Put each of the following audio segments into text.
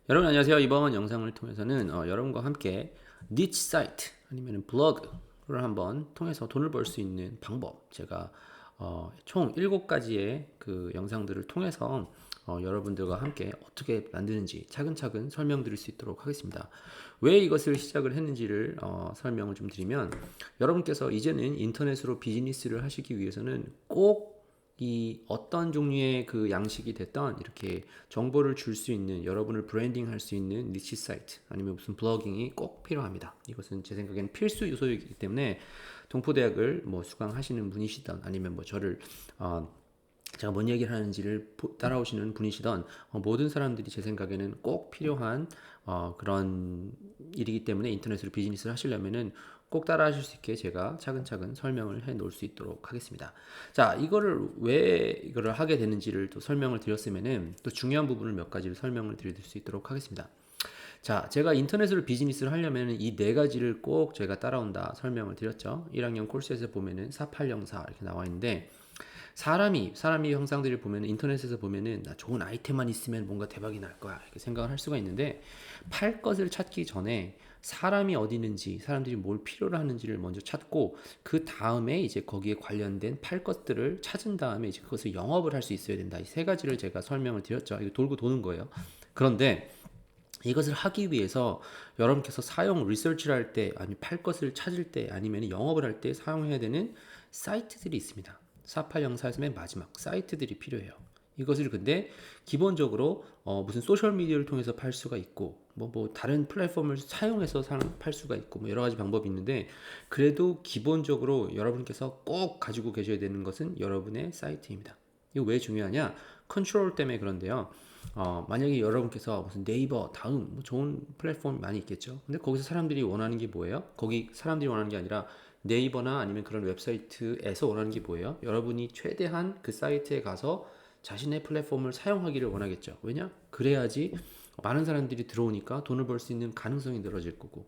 여러분 안녕하세요. 이번 영상을 통해서는 여러분과 함께 니치 사이트 아니면 블로그를 한번 통해서 돈을 벌 수 있는 방법, 제가 총 7가지의 그 영상들을 통해서 여러분들과 함께 어떻게 만드는지 차근차근 설명드릴 수 있도록 하겠습니다. 왜 이것을 시작을 했는지를 설명을 좀 드리면, 여러분께서 이제는 인터넷으로 비즈니스를 하시기 위해서는 꼭 이 어떤 종류의 그 양식이 됐던 이렇게 정보를 줄 수 있는, 여러분을 브랜딩 할 수 있는 니치 사이트 아니면 무슨 블로깅이 꼭 필요합니다. 이것은 제 생각에는 필수 요소이기 때문에 동포대학을 뭐 수강하시는 분이시던 아니면 뭐 저를 제가 뭔 얘기를 하는지를 따라오시는 분이시던 모든 사람들이 제 생각에는 꼭 필요한 그런 일이기 때문에, 인터넷으로 비즈니스를 하시려면은 꼭 따라 하실 수 있게 제가 차근차근 설명을 해 놓을 수 있도록 하겠습니다. 자, 이거를 하게 되는지를 또 설명을 드렸으면은 또 중요한 부분을 몇 가지를 설명을 드릴 수 있도록 하겠습니다. 자, 제가 인터넷으로 비즈니스를 하려면 이 네 가지를 꼭 제가 따라온다 설명을 드렸죠. 1학년 코र्스에서 보면은 4804 이렇게 나와 있는데, 사람이 형상들을 보면, 인터넷에서 보면은 나 좋은 아이템만 있으면 뭔가 대박이 날 거야 이렇게 생각을 할 수가 있는데, 팔 것을 찾기 전에 사람이 어디 있는지, 사람들이 뭘 필요로 하는지를 먼저 찾고, 그 다음에 이제 거기에 관련된 팔 것들을 찾은 다음에 이제 그것을 영업을 할 수 있어야 된다. 이 세 가지를 제가 설명을 드렸죠. 이거 돌고 도는 거예요. 그런데 이것을 하기 위해서 여러분께서 사용 리서치를 할 때, 아니 팔 것을 찾을 때, 아니면 영업을 할 때 사용해야 되는 사이트들이 있습니다. 4804에서 맨 마지막 사이트들이 필요해요. 이것을 근데 기본적으로 무슨 소셜 미디어를 통해서 팔 수가 있고, 뭐 다른 플랫폼을 사용해서 팔 수가 있고, 뭐 여러 가지 방법이 있는데, 그래도 기본적으로 여러분께서 꼭 가지고 계셔야 되는 것은 여러분의 사이트입니다. 이거 왜 중요하냐? 컨트롤 때문에 그런데요. 만약에 여러분께서 무슨 네이버, 다음, 뭐 좋은 플랫폼이 많이 있겠죠. 근데 거기서 사람들이 원하는 게 뭐예요? 거기 사람들이 원하는 게 아니라 네이버나 아니면 그런 웹사이트에서 원하는 게 뭐예요? 여러분이 최대한 그 사이트에 가서 자신의 플랫폼을 사용하기를 원하겠죠. 왜냐? 그래야지 많은 사람들이 들어오니까 돈을 벌 수 있는 가능성이 늘어질 거고.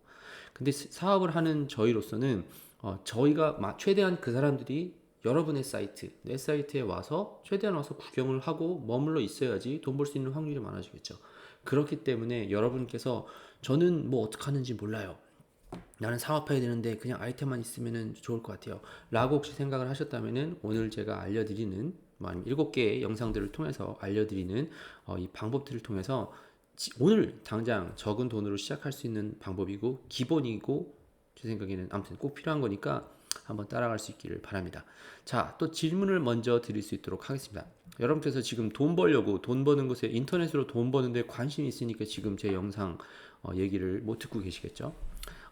근데 사업을 하는 저희로서는 저희가 최대한 그 사람들이 여러분의 사이트, 내 사이트에 와서 최대한 와서 구경을 하고 머물러 있어야지 돈 벌 수 있는 확률이 많아지겠죠. 그렇기 때문에 여러분께서 저는 뭐 어떻게 하는지 몰라요, 나는 사업해야 되는데 그냥 아이템만 있으면 좋을 것 같아요 라고 혹시 생각을 하셨다면, 오늘 제가 알려드리는 7개의 영상들을 통해서 알려드리는 이 방법들을 통해서 오늘 당장 적은 돈으로 시작할 수 있는 방법이고 기본이고, 제 생각에는 아무튼 꼭 필요한 거니까 한번 따라갈 수 있기를 바랍니다. 자, 또 질문을 먼저 드릴 수 있도록 하겠습니다. 여러분께서 지금 돈 벌려고, 돈 버는 것에, 인터넷으로 돈 버는데 관심이 있으니까 지금 제 영상 얘기를 못 듣고 계시겠죠?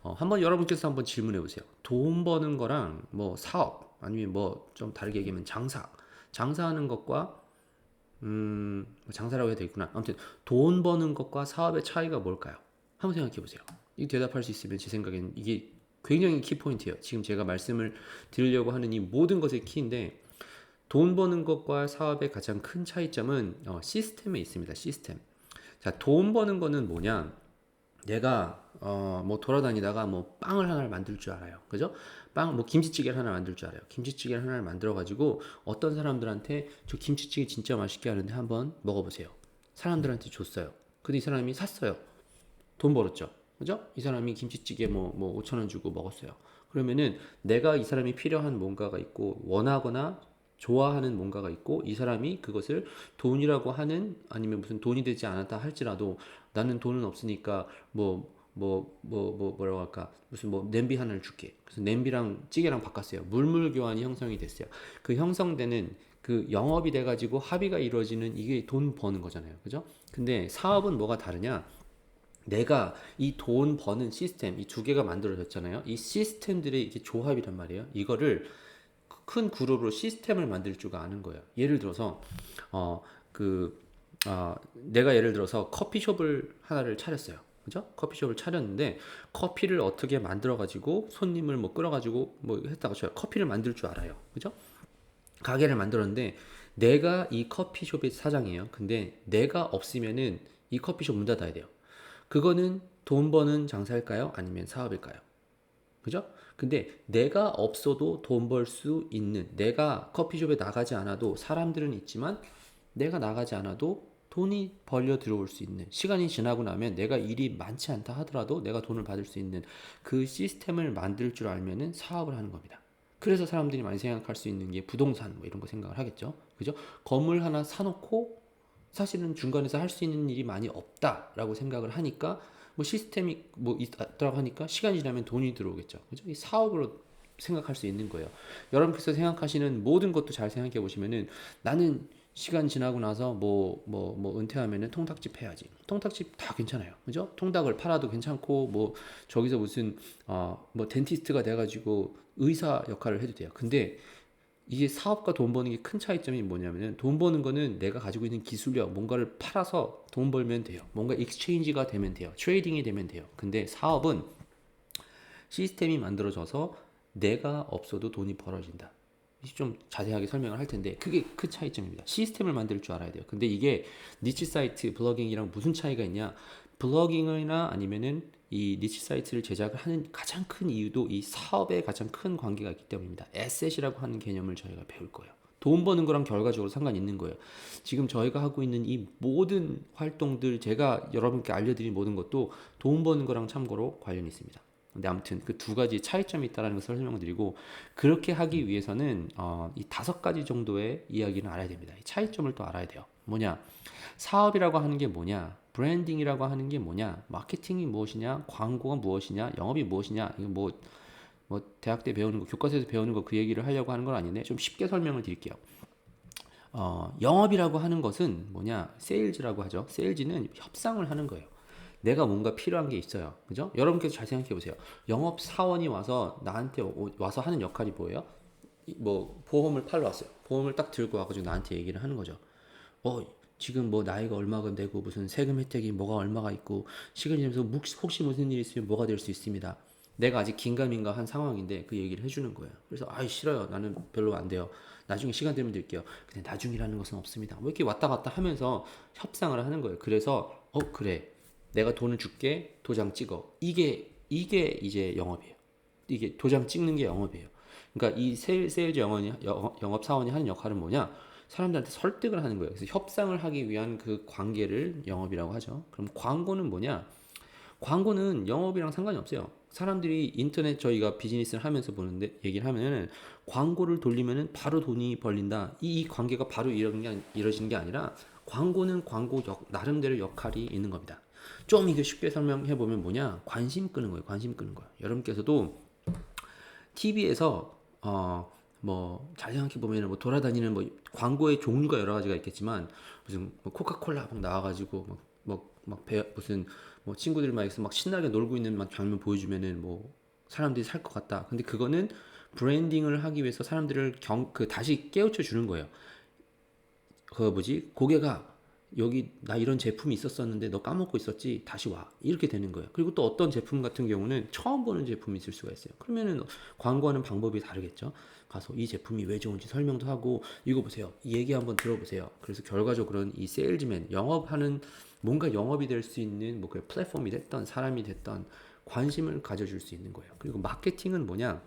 한번 여러분께서 한번 질문해 보세요. 돈 버는 거랑 뭐 사업, 아니면 뭐 좀 다르게 얘기하면 장사하는 것과 뭐 장사라고 해야 되겠구나. 아무튼 돈 버는 것과 사업의 차이가 뭘까요? 한번 생각해 보세요. 이 대답할 수 있으면 제 생각에는 이게 굉장히 키포인트예요. 지금 제가 말씀을 드리려고 하는 이 모든 것의 키인데, 돈 버는 것과 사업의 가장 큰 차이점은 시스템에 있습니다. 시스템. 자, 돈 버는 거는 뭐냐? 내가 뭐 돌아다니다가 뭐 빵을 하나를 만들 줄 알아요. 그죠? 빵, 뭐 김치찌개를 하나 만들 줄 알아요. 김치찌개를 하나를 만들어 가지고 어떤 사람들한테 저 김치찌개 진짜 맛있게 하는데 한번 먹어보세요. 사람들한테 줬어요. 근데 이 사람이 샀어요. 돈 벌었죠. 그죠? 이 사람이 김치찌개 뭐 5천 원 주고 먹었어요. 그러면은 내가 이 사람이 필요한 뭔가가 있고, 원하거나 좋아하는 뭔가가 있고, 이 사람이 그것을 돈이라고 하는, 아니면 무슨 돈이 되지 않았다 할지라도, 나는 돈은 없으니까 뭐라고 할까, 무슨 뭐 냄비 하나를 줄게. 그래서 냄비랑 찌개랑 바꿨어요. 물물 교환이 형성이 됐어요. 그 형성되는 그 영업이 돼가지고 합의가 이루어지는, 이게 돈 버는 거잖아요. 그죠? 근데 사업은 뭐가 다르냐? 내가 이 돈 버는 시스템, 이 두 개가 만들어졌잖아요. 이 시스템들의 이게 조합이란 말이에요. 이거를 큰 그룹으로 시스템을 만들 줄 아는 거예요. 예를 들어서 어 그 내가 예를 들어서 커피숍을 하나를 차렸어요. 그죠? 커피숍을 차렸는데 커피를 어떻게 만들어 가지고 손님을 뭐 끌어 가지고 뭐 했다고 쳐요. 커피를 만들 줄 알아요. 그죠? 가게를 만들었는데 내가 이 커피숍의 사장이에요. 근데 내가 없으면은 이 커피숍 문 닫아야 돼요. 그거는 돈 버는 장사일까요? 아니면 사업일까요? 그죠? 근데 내가 없어도 돈 벌 수 있는, 내가 커피숍에 나가지 않아도 사람들은 있지만 내가 나가지 않아도 돈이 벌려 들어올 수 있는, 시간이 지나고 나면 내가 일이 많지 않다 하더라도 내가 돈을 받을 수 있는 그 시스템을 만들 줄 알면은 사업을 하는 겁니다. 그래서 사람들이 많이 생각할 수 있는 게 부동산 뭐 이런 거 생각을 하겠죠. 그죠? 건물 하나 사놓고 사실은 중간에서 할 수 있는 일이 많이 없다라고 생각을 하니까 뭐 시스템이 뭐 있다고 하니까 시간이 지나면 돈이 들어오겠죠. 그죠? 이 사업으로 생각할 수 있는 거예요. 여러분께서 생각하시는 모든 것도 잘 생각해 보시면은 나는 시간 지나고 나서 뭐 은퇴하면은 통닭집 해야지. 통닭집 다 괜찮아요. 그죠? 통닭을 팔아도 괜찮고 뭐 저기서 무슨 뭐 덴티스트가 돼 가지고 의사 역할을 해도 돼요. 근데 이게 사업과 돈 버는 게 큰 차이점이 뭐냐면은 돈 버는 거는 내가 가지고 있는 기술력, 뭔가를 팔아서 돈 벌면 돼요. 뭔가 익스체인지가 되면 돼요. 트레이딩이 되면 돼요. 근데 사업은 시스템이 만들어져서 내가 없어도 돈이 벌어진다. 좀 자세하게 설명을 할 텐데 그게 큰 차이점입니다. 시스템을 만들 줄 알아야 돼요. 근데 이게 니치 사이트 블로깅이랑 무슨 차이가 있냐? 블로깅이나 아니면은 이 니치 사이트를 제작을 하는 가장 큰 이유도 이 사업에 가장 큰 관계가 있기 때문입니다. 에셋이라고 하는 개념을 저희가 배울 거예요. 돈 버는 거랑 결과적으로 상관이 있는 거예요. 지금 저희가 하고 있는 이 모든 활동들, 제가 여러분께 알려드린 모든 것도 돈 버는 거랑 참고로 관련이 있습니다. 근데 아무튼 그 두 가지 차이점이 있다는 것을 설명드리고, 그렇게 하기 위해서는 이 5가지 정도의 이야기는 알아야 됩니다. 이 차이점을 또 알아야 돼요. 뭐냐? 사업이라고 하는 게 뭐냐? 브랜딩이라고 하는 게 뭐냐? 마케팅이 무엇이냐? 광고가 무엇이냐? 영업이 무엇이냐? 이거 뭐 대학 때 배우는 거, 교과서에서 배우는 거 그 얘기를 하려고 하는 건 아닌데 좀 쉽게 설명을 드릴게요. 영업이라고 하는 것은 뭐냐? 세일즈라고 하죠. 세일즈는 협상을 하는 거예요. 내가 뭔가 필요한 게 있어요. 그죠? 여러분께서 잘 생각해 보세요. 영업 사원이 와서 나한테 와서 하는 역할이 뭐예요? 뭐 보험을 팔러 왔어요. 보험을 딱 들고 와가지고 나한테 얘기를 하는 거죠. 지금 뭐 나이가 얼마가 되고 무슨 세금 혜택이 뭐가 얼마가 있고 시간이 지나면서 혹시 무슨 일이 있으면 뭐가 될 수 있습니다. 내가 아직 긴가민가한 상황인데 그 얘기를 해주는 거예요. 그래서 아이 싫어요. 나는 별로 안 돼요. 나중에 시간 되면 드릴게요. 근데 나중이라는 것은 없습니다. 뭐 이렇게 왔다 갔다 하면서 협상을 하는 거예요. 그래서 그래. 내가 돈을 줄게. 도장 찍어. 이게 이제 영업이에요. 이게 도장 찍는 게 영업이에요. 그러니까 이 세일즈 영업 사원이 하는 역할은 뭐냐? 사람들한테 설득을 하는 거예요. 그래서 협상을 하기 위한 그 관계를 영업이라고 하죠. 그럼 광고는 뭐냐? 광고는 영업이랑 상관이 없어요. 사람들이 인터넷 저희가 비즈니스를 하면서 보는데 얘기를 하면은 광고를 돌리면은 바로 돈이 벌린다. 이 관계가 바로 이루어지는 게 아니라 광고는 나름대로 역할이 있는 겁니다. 좀 이게 쉽게 설명해 보면 뭐냐? 관심 끄는 거예요. 관심 끄는 거예요. 여러분께서도 TV에서 뭐 잘 생각해 보면 뭐 돌아다니는 뭐 광고의 종류가 여러 가지가 있겠지만 무슨 뭐 코카콜라 막 나와가지고 무슨 뭐 친구들이 막 있어 막 신나게 놀고 있는 막 장면 보여주면은 뭐 사람들이 살 것 같다. 근데 그거는 브랜딩을 하기 위해서 사람들을 다시 깨우쳐 주는 거예요. 그 뭐지? 고객아, 여기 나 이런 제품이 있었었는데 너 까먹고 있었지? 다시 와. 이렇게 되는 거예요. 그리고 또 어떤 제품 같은 경우는 처음 보는 제품이 있을 수가 있어요. 그러면은 광고하는 방법이 다르겠죠. 가서 이 제품이 왜 좋은지 설명도 하고 이거 보세요. 이 얘기 한번 들어보세요. 그래서 결과적으로는 이 세일즈맨 영업하는 뭔가 영업이 될 수 있는 뭐 그 플랫폼이 됐던 사람이 됐던 관심을 가져줄 수 있는 거예요. 그리고 마케팅은 뭐냐?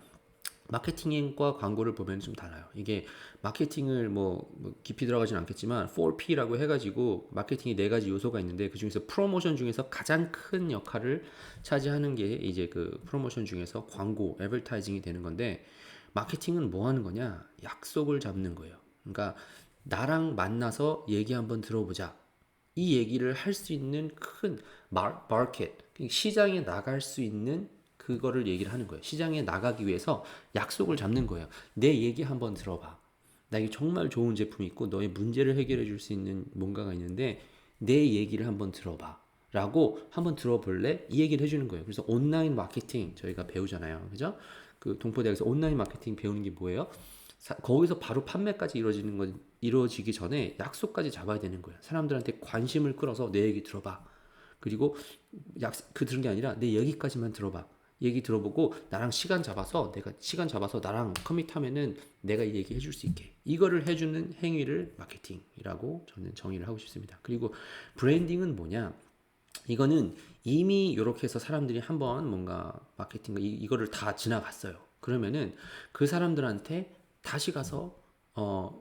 마케팅과 광고를 보면 좀 달라요. 이게 마케팅을 뭐 깊이 들어가진 않겠지만 4P라고 해가지고 마케팅이 4가지 요소가 있는데 그 중에서 프로모션 중에서 가장 큰 역할을 차지하는 게 이제 그 프로모션 중에서 광고, 애버타이징이 되는 건데 마케팅은 뭐 하는 거냐? 약속을 잡는 거예요. 그러니까 나랑 만나서 얘기 한번 들어보자. 이 얘기를 할 수 있는 큰 마켓, 시장에 나갈 수 있는 그거를 얘기를 하는 거예요. 시장에 나가기 위해서 약속을 잡는 거예요. 내 얘기 한번 들어봐. 나 이게 정말 좋은 제품이 있고 너의 문제를 해결해 줄 수 있는 뭔가가 있는데 내 얘기를 한번 들어봐. 라고 한번 들어볼래? 이 얘기를 해주는 거예요. 그래서 온라인 마케팅 저희가 배우잖아요. 그죠? 그 동포대학에서 온라인 마케팅 배우는 게 뭐예요? 거기서 바로 판매까지 이루어지기 전에 약속까지 잡아야 되는 거예요. 사람들한테 관심을 끌어서 내 얘기 들어봐. 그리고 들은 게 아니라 내 얘기까지만 들어봐. 얘기 들어보고 내가 시간 잡아서 나랑 커밋하면은 내가 이 얘기 해줄 수 있게 이거를 해주는 행위를 마케팅이라고 저는 정의를 하고 싶습니다. 그리고 브랜딩은 뭐냐? 이거는 이미 이렇게 해서 사람들이 한번 뭔가 마케팅과 이거를 다 지나갔어요. 그러면은 그 사람들한테 다시 가서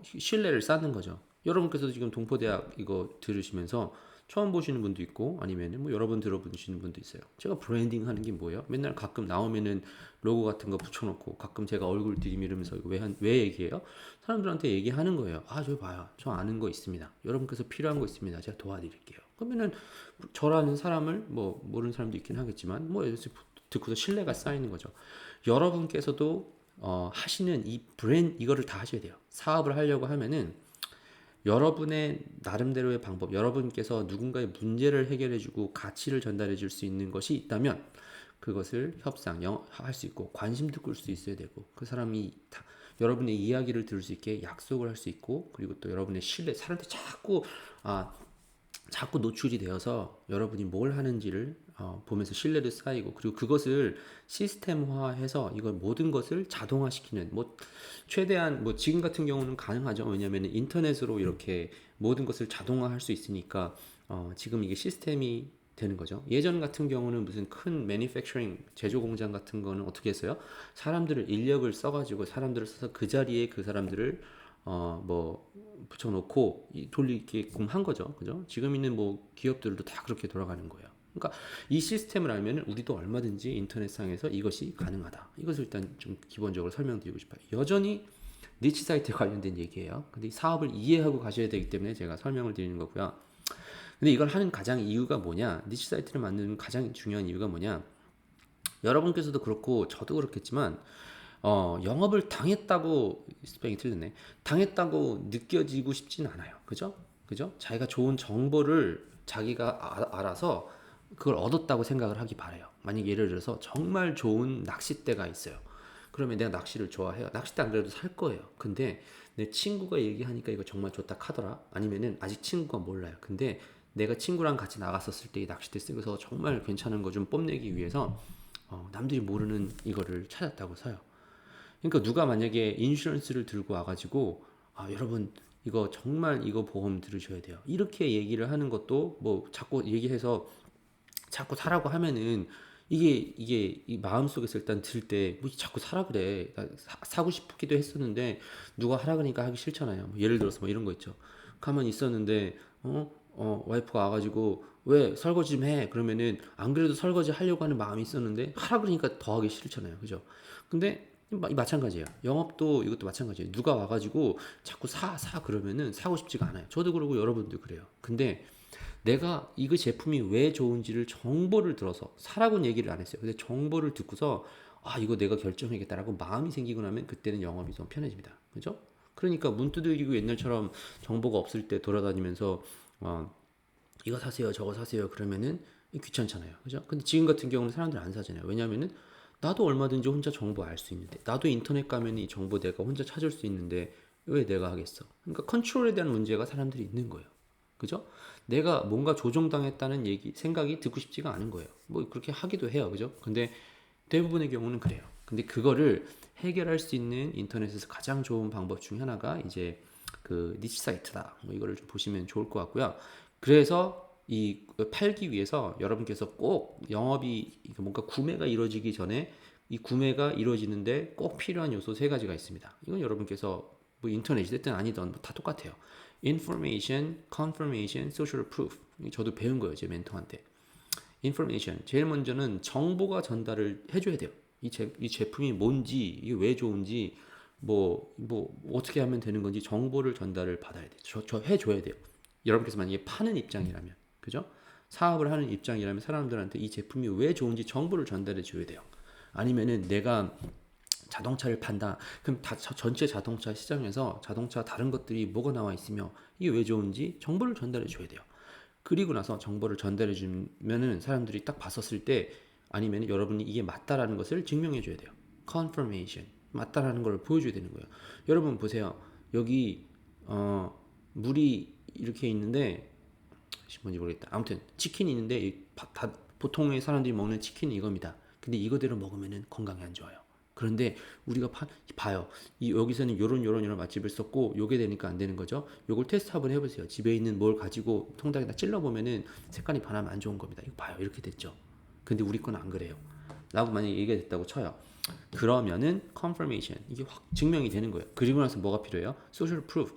신뢰를 쌓는 거죠. 여러분께서도 지금 동포대학 이거 들으시면서 처음 보시는 분도 있고 아니면 뭐 여러 번 들어보시는 분도 있어요. 제가 브랜딩 하는 게 뭐예요? 맨날 가끔 나오면은 로고 같은 거 붙여놓고 가끔 제가 얼굴 들이밀으면서 이거 왜 얘기해요? 사람들한테 얘기하는 거예요. 아, 저 봐요. 저 아는 거 있습니다. 여러분께서 필요한 거 있습니다. 제가 도와드릴게요. 그러면은 저라는 사람을 뭐 모르는 사람도 있긴 하겠지만 뭐 듣고서 신뢰가 쌓이는 거죠. 여러분께서도 하시는 이 이거를 다 하셔야 돼요. 사업을 하려고 하면은 여러분의 나름대로의 방법, 여러분께서 누군가의 문제를 해결해주고 가치를 전달해줄 수 있는 것이 있다면 그것을 할 수 있고 관심도 끌 수 있어야 되고 그 사람이 여러분의 이야기를 들을 수 있게 약속을 할 수 있고 그리고 또 여러분의 신뢰, 사람한테 자꾸 노출이 되어서 여러분이 뭘 하는지를 보면서 신뢰도 쌓이고 그리고 그것을 시스템화해서 이걸 모든 것을 자동화시키는 뭐 최대한 뭐 지금 같은 경우는 가능하죠. 왜냐하면 인터넷으로 이렇게 모든 것을 자동화할 수 있으니까 지금 이게 시스템이 되는 거죠. 예전 같은 경우는 무슨 큰 매니팩처링 제조 공장 같은 거는 어떻게 했어요? 사람들을 인력을 써가지고 사람들을 써서 그 자리에 그 사람들을 뭐 붙여놓고 돌리게끔 한 거죠. 그죠? 지금 있는 뭐 기업들도 다 그렇게 돌아가는 거예요. 그러니까 이 시스템을 알면 우리도 얼마든지 인터넷상에서 이것이 가능하다. 이것을 일단 좀 기본적으로 설명드리고 싶어요. 여전히 니치 사이트에 관련된 얘기예요. 근데 이 사업을 이해하고 가셔야 되기 때문에 제가 설명을 드리는 거고요. 근데 이걸 하는 가장 이유가 뭐냐? 니치 사이트를 만드는 가장 중요한 이유가 뭐냐? 여러분께서도 그렇고 저도 그렇겠지만 영업을 당했다고 스펠링이 틀렸네. 당했다고 느껴지고 싶진 않아요. 그죠? 그죠? 자기가 좋은 정보를 자기가 알아서 그걸 얻었다고 생각을 하기 바래요. 만약 예를 들어서 정말 좋은 낚싯대가 있어요. 그러면 내가 낚시를 좋아해요. 낚싯대 안 그래도 살 거예요. 근데 내 친구가 얘기하니까 이거 정말 좋다 카더라. 아니면은 아직 친구가 몰라요. 근데 내가 친구랑 같이 나갔었을 때 이 낚싯대 쓰고서 정말 괜찮은 거 좀 뽐내기 위해서 남들이 모르는 이거를 찾았다고 사요. 그러니까 누가 만약에 인슈런스를 들고 와가지고 여러분 이거 정말 이거 보험 들으셔야 돼요. 이렇게 얘기를 하는 것도 뭐 자꾸 얘기해서 자꾸 사라고 하면은 이게 이 마음속에서 일단 들 때 뭐 자꾸 사라 그래. 나 사고 싶기도 했었는데 누가 하라 그러니까 하기 싫잖아요. 뭐 예를 들어서 뭐 이런 거 있죠. 가만히 있었는데 와이프가 와가지고 왜 설거지 좀 해? 그러면은 안 그래도 설거지 하려고 하는 마음이 있었는데 하라 그러니까 더 하기 싫잖아요. 그죠? 근데 마찬가지예요. 영업도 이것도 마찬가지예요. 누가 와가지고 자꾸 사 그러면은 사고 싶지가 않아요. 저도 그러고 여러분도 그래요. 근데 내가 이거 제품이 왜 좋은지를 정보를 들어서 사라고는 얘기를 안 했어요. 근데 정보를 듣고서 이거 내가 결정해야겠다라고 마음이 생기고 나면 그때는 영업이 좀 편해집니다. 그죠? 그러니까 문 두들기고 옛날처럼 정보가 없을 때 돌아다니면서 이거 사세요, 저거 사세요 그러면은 귀찮잖아요. 그죠? 근데 지금 같은 경우는 사람들 안 사잖아요. 왜냐면은 나도 얼마든지 혼자 정보 알 수 있는데 나도 인터넷 가면 이 정보 내가 혼자 찾을 수 있는데 왜 내가 하겠어? 그러니까 컨트롤에 대한 문제가 사람들이 있는 거예요. 그죠? 내가 뭔가 조종당했다는 생각이 듣고 싶지가 않은 거예요. 뭐 그렇게 하기도 해요. 그죠? 근데 대부분의 경우는 그래요. 근데 그거를 해결할 수 있는 인터넷에서 가장 좋은 방법 중에 하나가 이제 그 니치 사이트다. 뭐 이거를 좀 보시면 좋을 것 같고요. 그래서 이 팔기 위해서 여러분께서 꼭 영업이 뭔가 구매가 이루어지기 전에 이 구매가 이루어지는데 꼭 필요한 요소 세 가지가 있습니다. 이건 여러분께서 뭐 인터넷이 됐든 아니든 다 똑같아요. Information, Confirmation, Social Proof. 저도 배운 거예요, 제 멘토한테. Information. 제일 먼저는 정보가 전달을 해줘야 돼요. 이 제품이 뭔지, 이게 왜 좋은지, 뭐 어떻게 하면 되는 건지 정보를 전달을 받아야 돼요. 저 해줘야 돼요. 여러분께서 만약에 파는 입장이라면, 그죠? 사업을 하는 입장이라면 사람들한테 이 제품이 왜 좋은지 정보를 전달해 줘야 돼요. 아니면은 내가 자동차를 판다. 그럼 전체 자동차 시장에서 자동차 다른 것들이 뭐가 나와 있으며 이게 왜 좋은지 정보를 전달해 줘야 돼요. 그리고 나서 정보를 전달해 주면은 사람들이 딱 봤었을 때 아니면 여러분이 이게 맞다라는 것을 증명해 줘야 돼요. confirmation. 맞다라는 걸 보여줘야 되는 거예요. 여러분 보세요. 여기 물이 이렇게 있는데 뭔지 모르겠다. 아무튼 치킨이 있는데 보통의 사람들이 먹는 치킨은 이겁니다. 근데 이거대로 먹으면은 건강에 안 좋아요. 그런데 우리가 봐요. 여기서는 요런 맛집을 썼고 요게 되니까 안 되는 거죠. 요걸 테스트 한번 해보세요. 집에 있는 뭘 가지고 통닭에다 찔러보면은 색깔이 변하면 안 좋은 겁니다. 이거 봐요. 이렇게 됐죠. 근데 우리 건 안 그래요. 라고 만약에 얘기가 됐다고 쳐요. 그러면은 confirmation 이게 확 증명이 되는 거예요. 그리고 나서 뭐가 필요해요? social proof.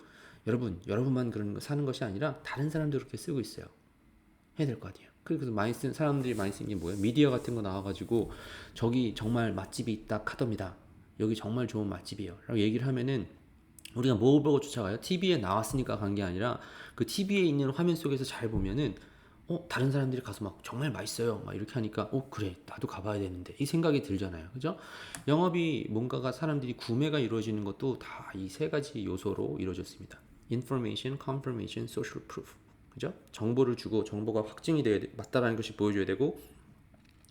여러분만 그런 거 사는 것이 아니라 다른 사람도 그렇게 쓰고 있어요. 해야 될 거 아니에요. 그래서 사람들이 많이 쓰는 게 뭐예요? 미디어 같은 거 나와가지고 저기 정말 맛집이 있다 카더입니다. 여기 정말 좋은 맛집이에요. 라고 얘기를 하면은 우리가 뭘 보고 쫓아가요? TV에 나왔으니까 간 게 아니라 그 TV에 있는 화면 속에서 잘 보면은 다른 사람들이 가서 막 정말 맛있어요. 막 이렇게 하니까 그래 나도 가봐야 되는데 이 생각이 들잖아요. 그죠? 영업이 뭔가가 사람들이 구매가 이루어지는 것도 다 이 세 가지 요소로 이루어졌습니다. Information, Confirmation, Social Proof. 그죠? 정보를 주고 정보가 확증이 돼야 맞다라는 것이 보여줘야 되고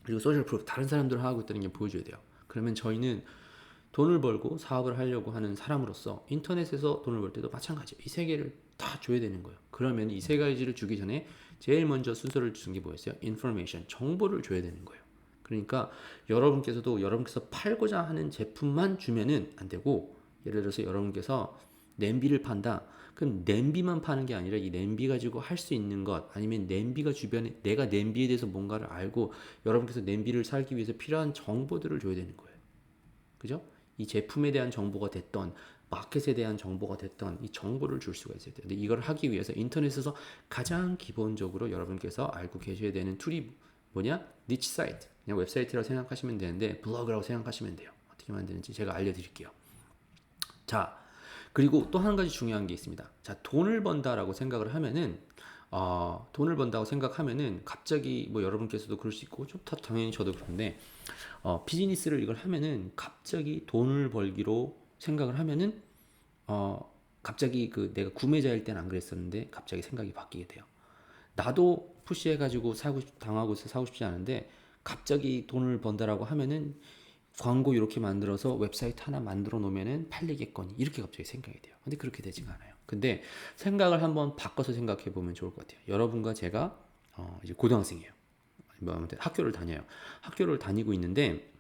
그리고 Social Proof 다른 사람들 하고 있다는 게 보여줘야 돼요. 그러면 저희는 돈을 벌고 사업을 하려고 하는 사람으로서 인터넷에서 돈을 벌 때도 마찬가지예요. 이 세 개를 다 줘야 되는 거예요. 그러면 이 세 가지를 주기 전에 제일 먼저 순서를 주는 게 뭐였어요? Information, 정보를 줘야 되는 거예요. 그러니까 여러분께서 팔고자 하는 제품만 주면은 안 되고 예를 들어서 여러분께서 냄비를 판다. 그럼 냄비만 파는 게 아니라 이 냄비 가지고 할 수 있는 것 아니면 냄비가 주변에 내가 냄비에 대해서 뭔가를 알고 여러분께서 냄비를 살기 위해서 필요한 정보들을 줘야 되는 거예요. 그죠? 이 제품에 대한 정보가 됐던 마켓에 대한 정보가 됐던 이 정보를 줄 수가 있어야 돼요. 근데 이걸 하기 위해서 인터넷에서 가장 기본적으로 여러분께서 알고 계셔야 되는 툴이 뭐냐? 니치 사이트. 그냥 웹사이트라고 생각하시면 되는데 블로그라고 생각하시면 돼요. 어떻게 만드는지 제가 알려드릴게요. 자, 그리고 또 한 가지 중요한 게 있습니다. 자, 돈을 번다라고 생각을 하면은 돈을 번다고 생각하면은 갑자기 뭐 여러분께서도 그럴 수 있고 좀 당연히 저도 그런데 비즈니스를 이걸 하면은 갑자기 돈을 벌기로 생각을 하면은 갑자기 그 내가 구매자일 때는 안 그랬었는데 갑자기 생각이 바뀌게 돼요. 나도 푸시해가지고 당하고 있어 사고 싶지 않은데 갑자기 돈을 번다라고 하면은 광고 이렇게 만들어서 웹사이트 하나 만들어 놓으면은 팔리겠거니 이렇게 갑자기 생각이 돼요. 근데 그렇게 되지가 않아요. 근데 생각을 한번 바꿔서 생각해 보면 좋을 것 같아요. 여러분과 제가 이제 고등학생이에요. 뭐 아무튼 학교를 다녀요. 학교를 다니고 있는데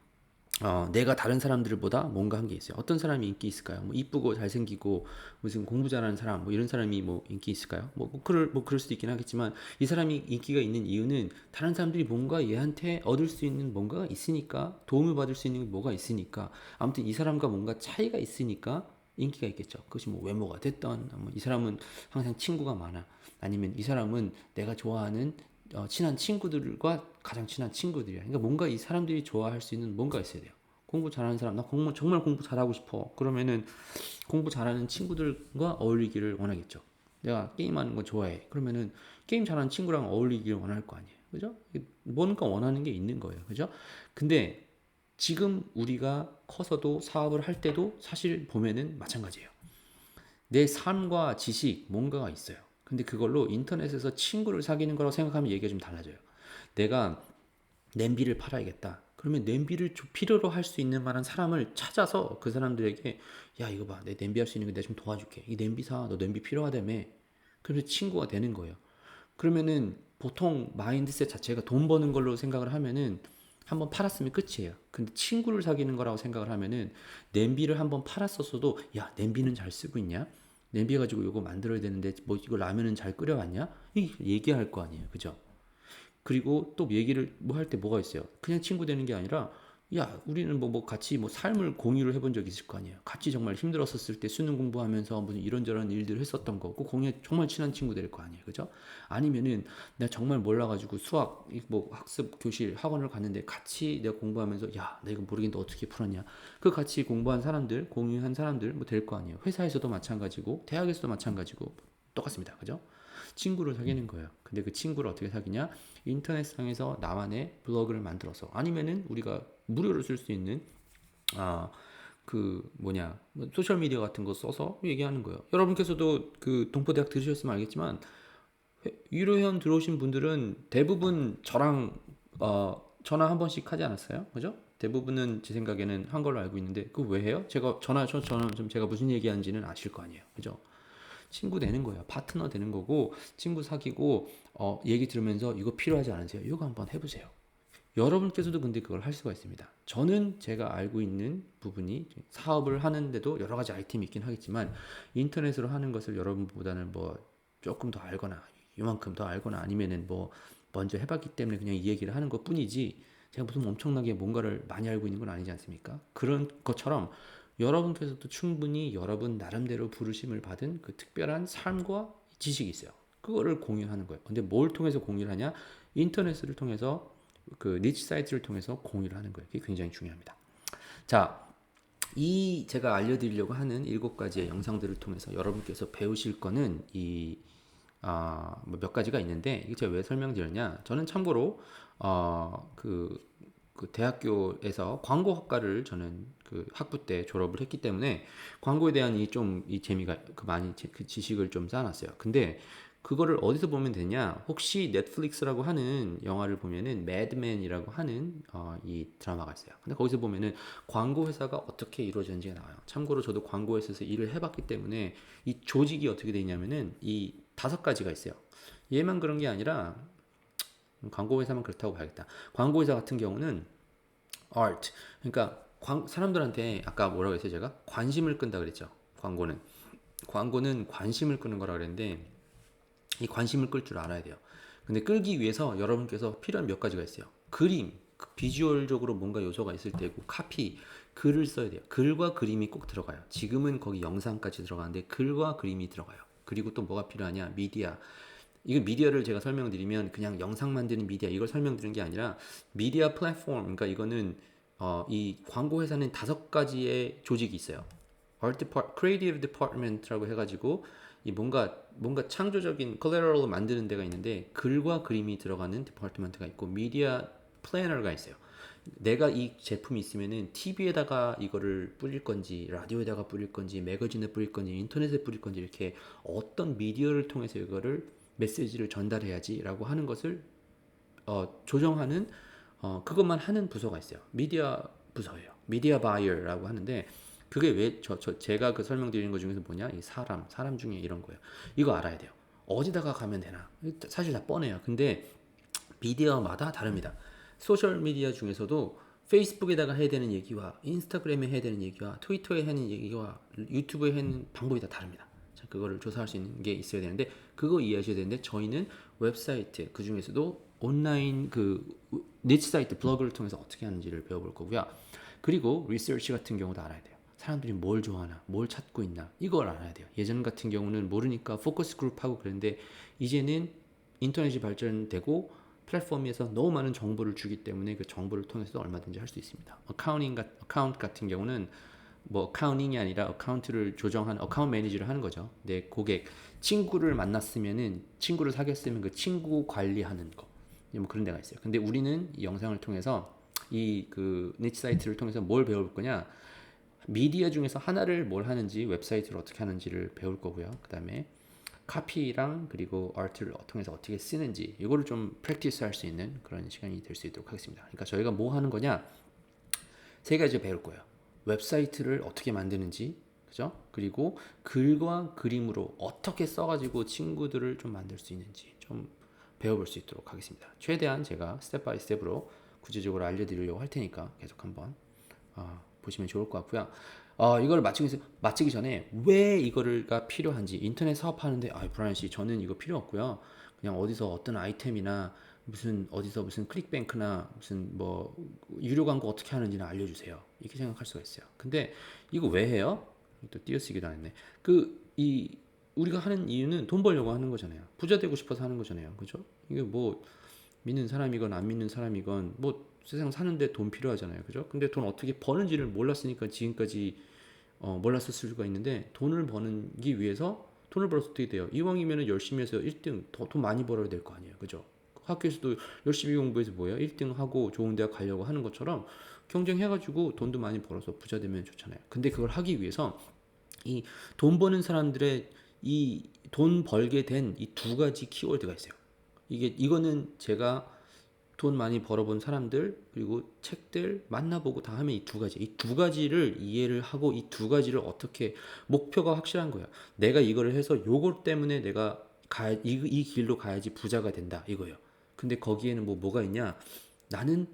내가 다른 사람들보다 뭔가 한 게 있어요. 어떤 사람이 인기 있을까요? 뭐 이쁘고 잘생기고 무슨 공부 잘하는 사람 뭐 이런 사람이 뭐 인기 있을까요? 그럴 수도 있긴 하겠지만 이 사람이 인기가 있는 이유는 다른 사람들이 뭔가 얘한테 얻을 수 있는 뭔가가 있으니까 도움을 받을 수 있는 뭐가 있으니까 아무튼 이 사람과 뭔가 차이가 있으니까 인기가 있겠죠. 그것이 뭐 외모가 됐던 뭐이 사람은 항상 친구가 많아. 아니면 이 사람은 내가 좋아하는 친한 친구들과 가장 친한 친구들이야. 그러니까 뭔가 이 사람들이 좋아할 수 있는 뭔가 있어야 돼요. 공부 잘하는 사람, 정말 공부 잘하고 싶어. 그러면은 공부 잘하는 친구들과 어울리기를 원하겠죠. 내가 게임하는 거 좋아해. 그러면은 게임 잘하는 친구랑 어울리기를 원할 거 아니에요. 그죠? 뭔가 원하는 게 있는 거예요. 그죠? 근데 지금 우리가 커서도 사업을 할 때도 사실 보면은 마찬가지예요. 내 삶과 지식, 뭔가가 있어요. 근데 그걸로 인터넷에서 친구를 사귀는 거라고 생각하면 얘기가 좀 달라져요. 내가 냄비를 팔아야겠다. 그러면 냄비를 필요로 할 수 있는 만한 사람을 찾아서 그 사람들에게 야 이거 봐 내 냄비 할 수 있는 거 내가 좀 도와줄게. 이 냄비 사. 너 냄비 필요하다며. 그래서 친구가 되는 거예요. 그러면은 보통 마인드셋 자체가 돈 버는 걸로 생각을 하면은 한번 팔았으면 끝이에요. 근데 친구를 사귀는 거라고 생각을 하면은 냄비를 한번 팔았었어도 야 냄비는 잘 쓰고 있냐? 냄비 가지고 이거 만들어야 되는데 뭐 이거 라면은 잘 끓여왔냐? 이 얘기할 거 아니에요, 그죠? 그리고 또 얘기를 뭐 할 때 뭐가 있어요? 그냥 친구 되는 게 아니라 야 우리는 뭐 같이 뭐 삶을 공유를 해본 적 있을 거 아니에요. 같이 정말 힘들었었을 때 수능 공부하면서 무슨 이런저런 일들을 했었던 거고 공유 정말 친한 친구 될 거 아니에요, 그죠? 아니면은 내가 정말 몰라가지고 수학 뭐 학습 교실 학원을 갔는데 같이 내가 공부하면서 야 내가 모르겠는데 어떻게 풀었냐? 그 같이 공부한 사람들 공유한 사람들 뭐 될 거 아니에요. 회사에서도 마찬가지고 대학에서도 마찬가지고 똑같습니다, 그죠? 친구를 사귀는 거예요. 근데 그 친구를 어떻게 사귀냐? 인터넷상에서 나만의 블로그를 만들어서 아니면은 우리가 무료로 쓸 수 있는 그 뭐냐 소셜 미디어 같은 거 써서 얘기하는 거예요. 여러분께서도 그 동포대학 들으셨으면 알겠지만 유료 회원 들어오신 분들은 대부분 저랑 전화 한 번씩 하지 않았어요? 그죠? 대부분은 제 생각에는 한 걸로 알고 있는데 그 왜 해요? 제가 전화 좀 제가 무슨 얘기하는지는 아실 거 아니에요. 그죠? 친구 되는 거예요. 파트너 되는 거고 친구 사귀고 얘기 들으면서 이거 필요하지 않으세요? 이거 한번 해보세요. 여러분께서도 근데 그걸 할 수가 있습니다. 저는 제가 알고 있는 부분이 사업을 하는데도 여러 가지 아이템이 있긴 하겠지만 인터넷으로 하는 것을 여러분보다는 뭐 조금 더 알거나 이만큼 더 알거나 아니면은 뭐 먼저 해봤기 때문에 그냥 이 얘기를 하는 것 뿐이지 제가 무슨 엄청나게 뭔가를 많이 알고 있는 건 아니지 않습니까? 그런 것처럼 여러분께서도 충분히 여러분 나름대로 부르심을 받은 그 특별한 삶과 지식이 있어요. 그거를 공유하는 거예요. 근데 뭘 통해서 공유를 하냐? 인터넷을 통해서 그 니치 사이트를 통해서 공유를 하는 거예요. 그게 굉장히 중요합니다. 자, 이 제가 알려드리려고 하는 7가지의 영상들을 통해서 여러분께서 배우실 거는 몇 가지가 있는데 이게 제가 왜 설명드렸냐? 저는 참고로 그 대학교에서 광고학과를 저는 그 학부 때 졸업을 했기 때문에 광고에 대한 이 재미가 그 지식을 좀 쌓아놨어요. 근데 그거를 어디서 보면 되냐? 혹시 넷플릭스라고 하는 영화를 보면은 매드맨이라고 하는 이 드라마가 있어요. 근데 거기서 보면은 광고 회사가 어떻게 이루어졌는지가 나와요. 참고로 저도 광고 회사에서 일을 해봤기 때문에 이 조직이 어떻게 되냐면은 이 5가지가 있어요. 얘만 그런 게 아니라 광고 회사만 그렇다고 봐야겠다. 광고 회사 같은 경우는 art, 그러니까 사람들한테 아까 뭐라고 했어요? 제가 관심을 끈다 그랬죠. 광고는 관심을 끄는 거라 그랬는데 이 관심을 끌 줄 알아야 돼요. 근데 끌기 위해서 여러분께서 필요한 몇 가지가 있어요. 그림, 비주얼적으로 뭔가 요소가 있을 때고, 카피, 글을 써야 돼요. 글과 그림이 꼭 들어가요. 지금은 거기 영상까지 들어가는데 글과 그림이 들어가요. 그리고 또 뭐가 필요하냐? 미디어. 이거 미디어를 제가 설명드리면 그냥 영상 만드는 미디어 이걸 설명드리는 게 아니라 미디어 플랫폼, 그러니까 이거는 이 광고 회사는 5가지의 조직이 있어요. Creative Department라고 해가지고 이 뭔가 창조적인 컬러럴을 만드는 데가 있는데 글과 그림이 들어가는 디파트먼트가 있고 미디어 플래너가 있어요. 내가 이 제품이 있으면은 TV에다가 이거를 뿌릴 건지 라디오에다가 뿌릴 건지 매거진에 뿌릴 건지 인터넷에 뿌릴 건지 이렇게 어떤 미디어를 통해서 이거를 메시지를 전달해야지라고 하는 것을 조정하는 그것만 하는 부서가 있어요. 미디어 부서예요. 미디어 바이어라고 하는데 그게 왜 제가 그 설명드리는 것 중에서 뭐냐? 이 사람 중에 이런 거예요. 이거 알아야 돼요. 어디다가 가면 되나? 사실 다 뻔해요. 근데 미디어마다 다릅니다. 소셜 미디어 중에서도 페이스북에다가 해야 되는 얘기와 인스타그램에 해야 되는 얘기와 트위터에 하는 얘기와 유튜브에 하는 방법이 다 다릅니다. 자, 그거를 조사할 수 있는 게 있어야 되는데 그거 이해하셔야 되는데 저희는 웹사이트 그 중에서도 온라인 그 니치 사이트 블로그를 통해서 어떻게 하는지를 배워볼 거고요. 그리고 리서치 같은 경우도 알아야 돼요. 사람들이 뭘 좋아하나, 뭘 찾고 있나 이걸 알아야 돼요. 예전 같은 경우는 모르니까 포커스 그룹 하고 그랬는데 이제는 인터넷이 발전되고 플랫폼에서 너무 많은 정보를 주기 때문에 그 정보를 통해서 얼마든지 할 수 있습니다. 어카운트 같은 경우는 뭐 어카운팅이 아니라 어카운트를 조정하는 어카운트 매니저를 하는 거죠. 내 고객 친구를 만났으면은 친구를 사귀었으면 그 친구 관리하는 거 뭐 그런 데가 있어요. 근데 우리는 이 영상을 통해서 이 그 니치 사이트를 통해서 뭘 배울 거냐? 미디어 중에서 하나를 뭘 하는지 웹사이트를 어떻게 하는지를 배울 거고요. 그다음에 카피랑 그리고 아트를 통해서 어떻게 쓰는지 이거를 좀 프랙티스 할 수 있는 그런 시간이 될 수 있도록 하겠습니다. 그러니까 저희가 뭐 하는 거냐? 3가지 배울 거예요. 웹사이트를 어떻게 만드는지, 그죠? 그리고 글과 그림으로 어떻게 써가지고 친구들을 좀 만들 수 있는지 좀 배워볼 수 있도록 하겠습니다. 최대한 제가 스텝 바이 스텝으로 구체적으로 알려드리려고 할 테니까 계속 한번 보시면 좋을 것 같고요. 이걸 마치기 전에 왜 이거가 필요한지 인터넷 사업하는데 브라이언 씨 저는 이거 필요 없고요. 그냥 어디서 어떤 아이템이나 무슨 클릭뱅크나 무슨 뭐 유료 광고 어떻게 하는지는 알려주세요. 이렇게 생각할 수가 있어요. 근데 이거 왜 해요? 또 띄어쓰기도 안 했네. 우리가 하는 이유는 돈 벌려고 하는 거잖아요. 부자 되고 싶어서 하는 거잖아요. 그죠? 이게 뭐 믿는 사람이건 안 믿는 사람이건 뭐 세상 사는데 돈 필요하잖아요. 그죠? 근데 돈 어떻게 버는지를 몰랐으니까 지금까지 몰랐을 수가 있는데 돈을 버기 위해서 돈을 벌어서 어떻게 돼요? 이왕이면 열심히 해서 1등 돈 많이 벌어야 될 거 아니에요. 그죠? 학교에서도 열심히 공부해서 뭐예요? 1등 하고 좋은 대학 가려고 하는 것처럼 경쟁해가지고 돈도 많이 벌어서 부자 되면 좋잖아요. 근데 그걸 하기 위해서 이 돈 버는 사람들의 이 돈 벌게 된 이 2가지 키워드가 있어요. 이거는 제가 돈 많이 벌어본 사람들 그리고 책들 만나보고 다 하면 이 2가지 이 2가지를 이해를 하고 이 2가지를 어떻게 목표가 확실한 거야. 내가 이거를 해서 요걸 때문에 내가 이 길로 가야지 부자가 된다 이거예요. 근데 거기에는 뭐가 있냐? 나는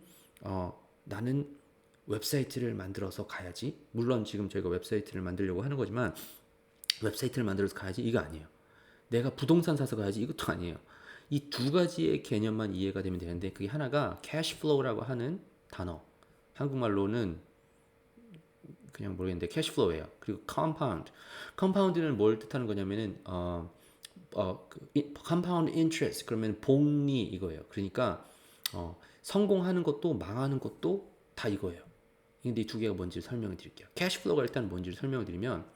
웹사이트를 만들어서 가야지. 물론 지금 저희가 웹사이트를 만들려고 하는 거지만 웹사이트를 만들어서 가야지 이거 아니에요. 내가 부동산 사서 가야지 이것도 아니에요. 이 2가지의 개념만 이해가 되면 되는데 그게 하나가 캐시플로우라고 하는 단어. 한국말로는 그냥 모르겠는데 캐시플로우예요. 그리고 컴파운드는 뭘 뜻하는 거냐면은 compound interest 그러면 복리 이거예요. 그러니까 성공하는 것도 망하는 것도 다 이거예요. 근데 이 두 개가 뭔지 설명을 드릴게요. 캐시플로우가 일단 뭔지를 설명을 드리면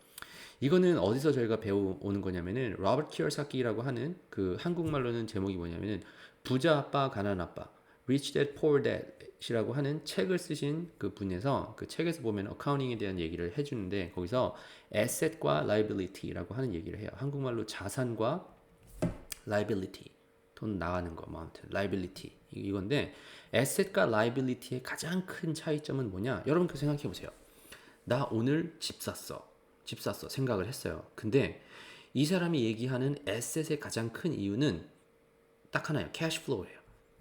이거는 어디서 저희가 배워오는 거냐면은 로버트 키요사키라고 하는 그 한국말로는 제목이 뭐냐면은 부자 아빠 가난 아빠 Rich Dad Poor Dad이라고 하는 책을 쓰신 그 분에서 그 책에서 보면 어카운팅에 대한 얘기를 해주는데 거기서 asset과 liability라고 하는 얘기를 해요. 한국말로 자산과 liability 돈 나가는 거 뭐 아무튼 liability 이건데 asset과 liability의 가장 큰 차이점은 뭐냐? 여러분 그 생각해 보세요. 나 오늘 집 샀어 생각을 했어요. 근데 이 사람이 얘기하는 에셋의 가장 큰 이유는 딱 하나예요. 캐시플로우예요.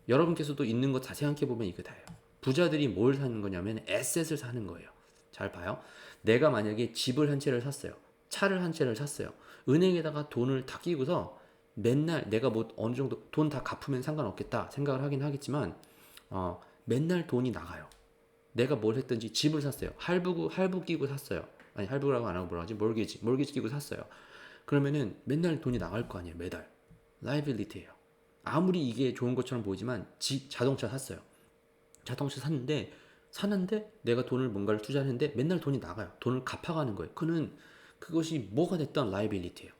여러분께서도 있는 거 다 생각해 보면 이거 다예요. 부자들이 뭘 사는 거냐면 에셋을 사는 거예요. 잘 봐요. 내가 만약에 집을 한 채를 샀어요. 차를 한 채를 샀어요. 은행에다가 돈을 다 끼고서 맨날 내가 뭐 어느 정도 돈 다 갚으면 상관없겠다 생각을 하긴 하겠지만 맨날 돈이 나가요. 내가 뭘 했든지 집을 샀어요. 할부 끼고 샀어요. 아니 할부라고 안 하고 뭐라 하지? 몰기지 끼고 샀어요. 그러면은 맨날 돈이 나갈 거 아니에요. 매달. 라이빌리티예요. 아무리 이게 좋은 것처럼 보이지만 자동차 샀어요. 자동차 샀는데 내가 돈을 뭔가를 투자했는데 맨날 돈이 나가요. 돈을 갚아가는 거예요. 그것이 뭐가 됐던 라이빌리티예요.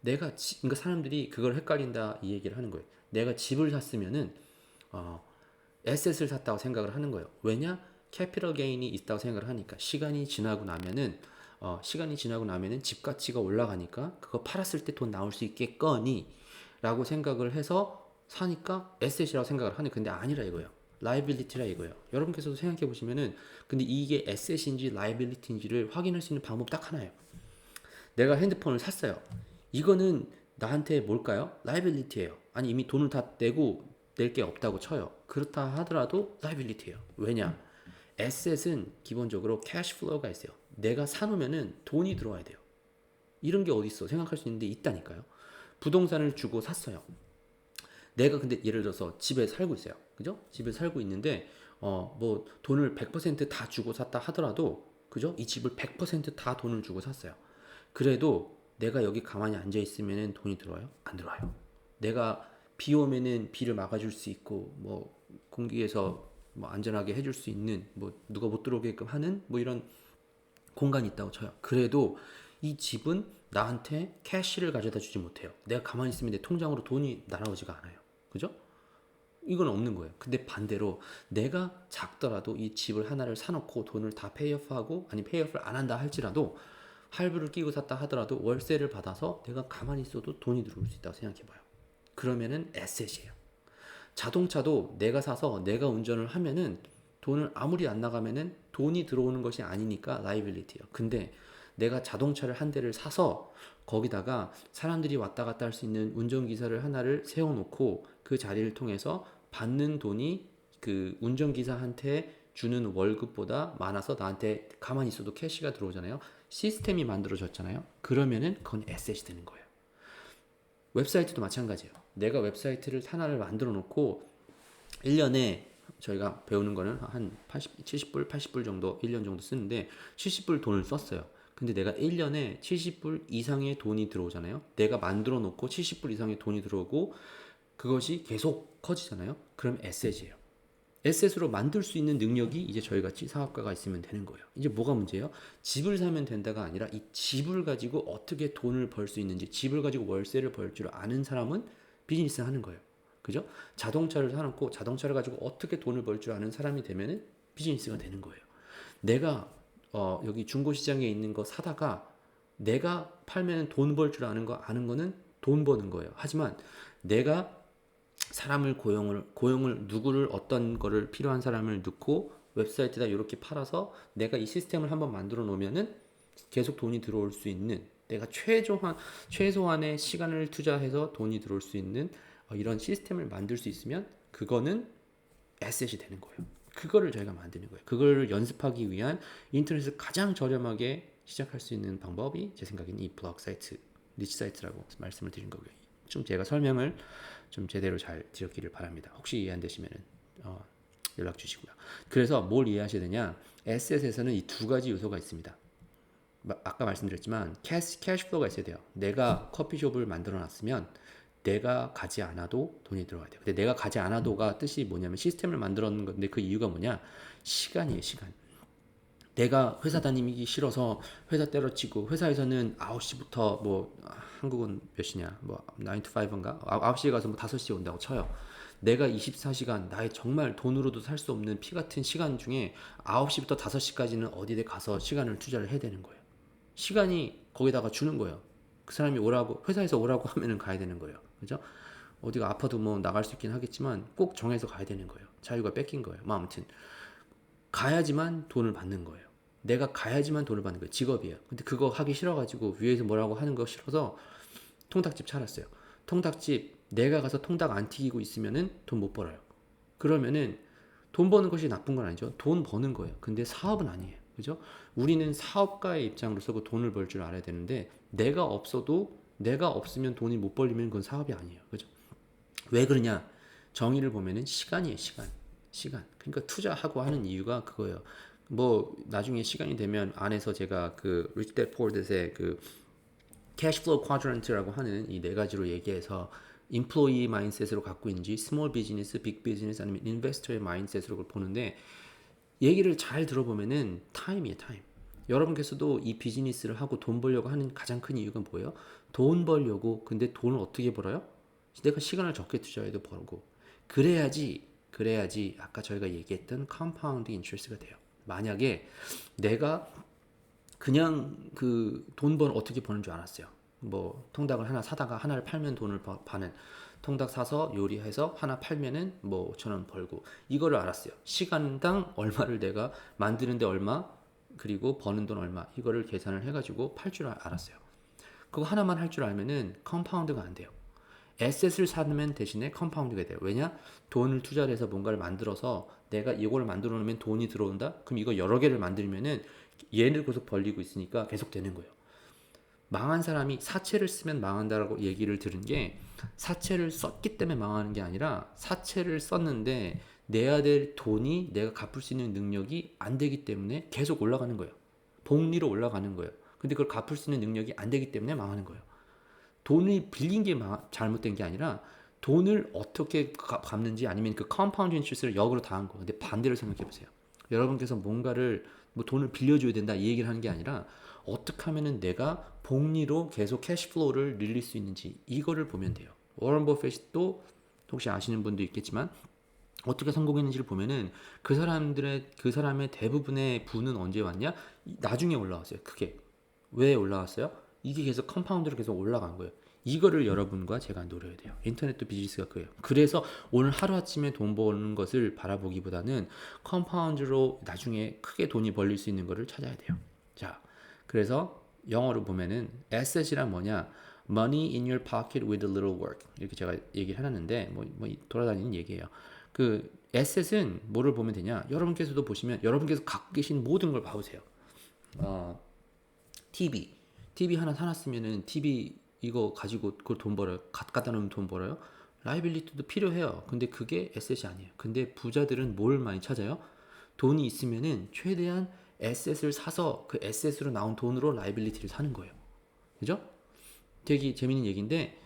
그러니까 사람들이 그걸 헷갈린다 이 얘기를 하는 거예요. 내가 집을 샀으면은 에셋을 샀다고 생각을 하는 거예요. 왜냐? 캐피털 게인이 있다고 생각을 하니까 시간이 지나고 나면은 집 가치가 올라가니까 그거 팔았을 때 돈 나올 수 있겠거니 라고 생각을 해서 사니까 에셋이라고 생각을 하는 근데 아니라 이거예요. 라이빌리티라 이거예요. 여러분께서도 생각해 보시면은 근데 이게 에셋인지 라이빌리티인지를 확인할 수 있는 방법 딱 하나예요. 내가 핸드폰을 샀어요. 이거는 나한테 뭘까요? 라이빌리티예요. 아니 이미 돈을 다 내고 낼 게 없다고 쳐요. 그렇다 하더라도 라이빌리티예요. 왜냐? 에셋은 기본적으로 캐시플로우가 있어요. 내가 사놓으면은 돈이 들어와야 돼요. 이런 게 어디 있어? 생각할 수 있는데 있다니까요. 부동산을 주고 샀어요. 내가 근데 예를 들어서 집에 살고 있어요. 그죠? 집에 살고 있는데 뭐 돈을 100%다 주고 샀다 하더라도 그죠? 이 집을 100%다 돈을 주고 샀어요. 그래도 내가 여기 가만히 앉아 있으면은 돈이 들어와요? 안 들어와요. 내가 비 오면은 비를 막아줄 수 있고 뭐 공기에서 뭐 안전하게 해줄 수 있는 뭐 누가 못 들어오게끔 하는 뭐 이런 공간이 있다고 쳐요. 그래도 이 집은 나한테 캐시를 가져다 주지 못해요. 내가 가만히 있으면 내 통장으로 돈이 날아오지가 않아요. 그죠? 이건 없는 거예요. 근데 반대로 내가 작더라도 이 집을 하나를 사놓고 돈을 다 페이오프하고 아니 페이오프를 안 한다 할지라도 할부를 끼고 샀다 하더라도 월세를 받아서 내가 가만히 있어도 돈이 들어올 수 있다고 생각해봐요. 그러면은 에셋이에요. 자동차도 내가 사서 내가 운전을 하면은 돈을 아무리 안 나가면은 돈이 들어오는 것이 아니니까 라이빌리티예요. 근데 내가 자동차를 한 대를 사서 거기다가 사람들이 왔다 갔다 할 수 있는 운전기사를 하나를 세워놓고 그 자리를 통해서 받는 돈이 그 운전기사한테 주는 월급보다 많아서 나한테 가만히 있어도 캐시가 들어오잖아요. 시스템이 만들어졌잖아요. 그러면은 그건 에셋이 되는 거예요. 웹사이트도 마찬가지예요. 내가 웹사이트를 하나를 만들어 놓고 1년에 저희가 배우는 거는 한 70불, 80불 정도 1년 정도 쓰는데 70불 돈을 썼어요. 근데 내가 1년에 70불 이상의 돈이 들어오잖아요. 내가 만들어 놓고 70불 이상의 돈이 들어오고 그것이 계속 커지잖아요. 그럼 에셋이에요. 에셋으로 만들 수 있는 능력이 이제 저희 같이 사업가가 있으면 되는 거예요. 이제 뭐가 문제예요? 집을 사면 된다가 아니라 이 집을 가지고 어떻게 돈을 벌 수 있는지, 집을 가지고 월세를 벌 줄 아는 사람은 비즈니스 하는 거예요. 그죠? 자동차를 사놓고 자동차를 가지고 어떻게 돈을 벌 줄 아는 사람이 되면은 비즈니스가 되는 거예요. 내가 여기 중고시장에 있는 거 사다가 내가 팔면 돈 벌 줄 아는 거는 돈 버는 거예요. 하지만 내가 사람을 고용을 누구를 어떤 거를 필요한 사람을 넣고 웹사이트에다 이렇게 팔아서 내가 이 시스템을 한번 만들어 놓으면은 계속 돈이 들어올 수 있는 내가 최소한의 시간을 투자해서 돈이 들어올 수 있는 이런 시스템을 만들 수 있으면 그거는 에셋이 되는 거예요. 그거를 저희가 만드는 거예요. 그걸 연습하기 위한 인터넷에서 가장 저렴하게 시작할 수 있는 방법이 제 생각에는 이 블로그 사이트, 니치 사이트라고 말씀을 드린 거고요. 좀 제가 설명을 좀 제대로 잘 드렸기를 바랍니다. 혹시 이해 안 되시면은 연락 주시고요. 그래서 뭘 이해하셔야 되냐? 에셋에서는 이 두 가지 요소가 있습니다. 아까 말씀드렸지만 캐시플로우가 있어야 돼요. 내가 커피숍을 만들어 놨으면 내가 가지 않아도 돈이 들어가야 돼요. 근데 내가 가지 않아도가 뜻이 뭐냐면 시스템을 만들어 놓은 건데 그 이유가 뭐냐? 시간이에요, 시간. 내가 회사 다니기 싫어서 회사 때려치고 회사에서는 9시부터 뭐 한국은 몇 시냐? 뭐 9 to 5인가? 9시에 가서 뭐 5시에 온다고 쳐요. 내가 24시간 나의 정말 돈으로도 살 수 없는 피 같은 시간 중에 9시부터 5시까지는 어디에 가서 시간을 투자를 해야 되는 거예요. 시간이 거기다가 주는 거예요. 그 사람이 오라고 회사에서 오라고 하면은 가야 되는 거예요. 그죠? 어디가 아파도 뭐 나갈 수 있긴 하겠지만 꼭 정해서 가야 되는 거예요. 자유가 뺏긴 거예요. 뭐 아무튼 가야지만 돈을 받는 거예요. 내가 가야지만 돈을 받는 거예요. 직업이에요. 근데 그거 하기 싫어가지고 위에서 뭐라고 하는 거 싫어서 통닭집 차렸어요. 통닭집 내가 가서 통닭 안 튀기고 있으면은 돈 못 벌어요. 그러면은 돈 버는 것이 나쁜 건 아니죠. 돈 버는 거예요. 근데 사업은 아니에요. 그죠? 우리는 사업가의 입장으로서 그 돈을 벌 줄 알아야 되는데 내가 없어도 내가 없으면 돈이 못 벌리면 그건 사업이 아니에요. 그죠? 왜 그러냐? 정의를 보면은 시간이에요, 시간. 시간. 그러니까 투자하고 하는 이유가 그거예요. 뭐 나중에 시간이 되면 안에서 제가 그 Rich Dad Poor Dad의 그 캐시플로우 쿼드런트라고 하는 이 네 가지로 얘기해서 인플로이 마인셋으로 갖고 있는지 스몰 비즈니스, 빅 비즈니스 아니면 인베스터의 마인셋으로 그걸 보는데 얘기를 잘 들어보면은 타임이에요, 타임. 여러분께서도 이 비즈니스를 하고 돈 벌려고 하는 가장 큰 이유가 뭐예요? 돈 벌려고. 근데 돈을 어떻게 벌어요? 내가 시간을 적게 투자해도 벌고. 그래야지 아까 저희가 얘기했던 컴파운드 인트레스트가 돼요. 만약에 내가 그냥 그 돈 어떻게 버는 줄 알았어요. 뭐 통닭을 하나 사다가 하나를 팔면 돈을 버는, 통닭 사서 요리해서 하나 팔면은 뭐 5천 원 벌고, 이거를 알았어요. 시간당 얼마를 내가 만드는데 얼마, 그리고 버는 돈 얼마, 이거를 계산을 해가지고 팔 줄 알았어요. 그거 하나만 할 줄 알면은 컴파운드가 안 돼요. 에셋을 사면 대신에 컴파운드가 돼요. 왜냐? 돈을 투자를 해서 뭔가를 만들어서 내가 이걸 만들어 놓으면 돈이 들어온다? 그럼 이거 여러 개를 만들면은 얘를 계속 벌리고 있으니까 계속 되는 거예요. 망한 사람이 사채를 쓰면 망한다라고 얘기를 들은 게, 사채를 썼기 때문에 망하는 게 아니라 사채를 썼는데 내야 될 돈이 내가 갚을 수 있는 능력이 안 되기 때문에 계속 올라가는 거예요. 복리로 올라가는 거예요. 근데 그걸 갚을 수 있는 능력이 안 되기 때문에 망하는 거예요. 돈을 빌린 게 잘못된 게 아니라 돈을 어떻게 갚는지, 아니면 그 컴파운드 인트레스트를 역으로 당한 거예요. 근데 반대로 생각해 보세요. 여러분께서 뭔가를 뭐 돈을 빌려줘야 된다 이 얘기를 하는 게 아니라 어떻게 하면은 내가 복리로 계속 캐시플로우를 늘릴 수 있는지, 이거를 보면 돼요. 워런 버핏도 혹시 아시는 분도 있겠지만 어떻게 성공했는지를 보면은 그 사람의 대부분의 부는 언제 왔냐? 나중에 올라왔어요. 크게. 왜 올라왔어요? 이게 계속 컴파운드로 계속 올라간 거예요. 이거를 여러분과 제가 노려야 돼요. 인터넷도 비즈니스가 그래요. 그래서 오늘 하루아침에 돈 버는 것을 바라보기보다는 컴파운드로 나중에 크게 돈이 벌릴 수 있는 거를 찾아야 돼요. 자, 그래서 영어로 보면은 asset이란 뭐냐? Money in your pocket with a little work. 이렇게 제가 얘기를 해놨는데 뭐 돌아다니는 얘기예요. 그 asset은 뭐를 보면 되냐? 여러분께서도 보시면 여러분께서 갖고 계신 모든 걸 봐보세요. TV 하나 사놨으면은 TV 이거 가지고 그걸 돈 벌어요. 갖다 놓으면 돈 벌어요. 라이빌리티도 필요해요. 근데 그게 에셋이 아니에요. 근데 부자들은 뭘 많이 찾아요? 돈이 있으면은 최대한 에셋을 사서 그 에셋으로 나온 돈으로 라이빌리티를 사는 거예요. 그죠? 되게 재밌는 얘기인데,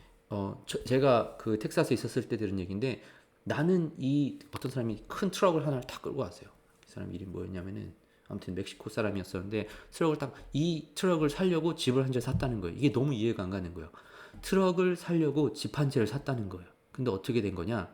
제가 그 텍사스에 있었을 때 들은 얘기인데, 나는 이 어떤 사람이 큰 트럭을 하나를 탁 끌고 왔어요. 그 사람 이름이 뭐였냐면은 아무튼 멕시코 사람이었었는데, 이 트럭을 살려고 집을 한 채 샀다는 거예요. 이게 너무 이해가 안 가는 거예요. 트럭을 살려고 집 한 채를 샀다는 거예요. 근데 어떻게 된 거냐?